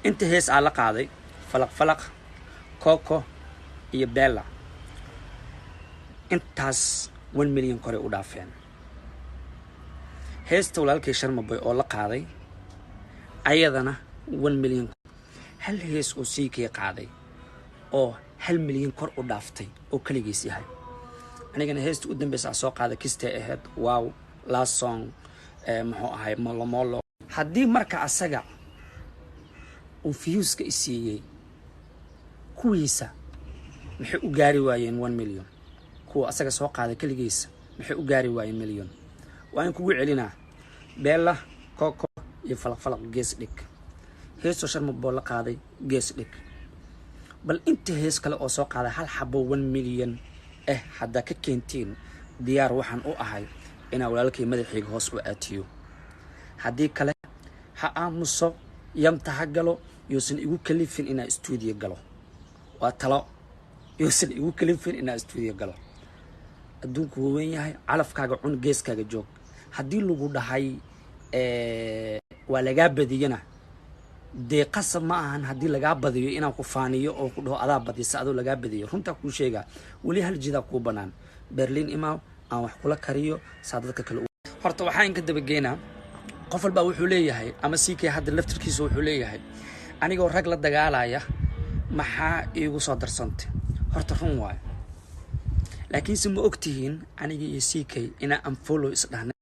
انت هيس على قاضي فلق كوكو iyo Bella intaas 1 million kore u dhaafeen heesta walaalkay Sharma Boy oo la qaaday ayadana 1 million hal hees oo siikay qaaday oo 1 million kor u dhaaftay oo kaligiis yahay anigana heesta u dambeysay soo qaaday kistay ahayd wow last song muxuu ahay molo haddii marka asaga uu fiyuuska isiiyay kuwiisa maxay u gaari waayeen 1 million kuwa asaga soo qaaday kaligiisa maxay u gaari waayeen million waan kugu celinaa Bella Coco iyo falaq gees dhig heeso Sharma Boy la qaaday gees dhig bal inta hees kale oo soo qaaday hal xabo 1 million hadda ka keentiin diyaar waxaan u ahay ina walaalkay madaxiga hoos u aatiyo haddii kale ha aamuso yamtaha galo yuusan igu kalifin ina studio galo waa talo yuusan igu kalifin ina studio galo adduunku wuu weyn yahay calafkaaga cun geeskaaga joog haddii lagu dhahay waa laga badiyana dee qasab ma ahan haddii laga badiyo inaan ku faaniyo oo ku dhaho adaa badisa adoo laga badiyo runta ku sheega wali hal jida ku banaan Berlin imaaw aan wax kula kariyo saadadka kale horta waxaan ka dabageynaa qof walba wuxuu leeyahay ama siikay hadda laftirkiisa wuxuu leeyahay anigoo rag la dagaalaya maxaa iigu soo darsantay horta run waay laakiin si ma ogtihiin aniga iyo siikay ina unfollow is dhahnay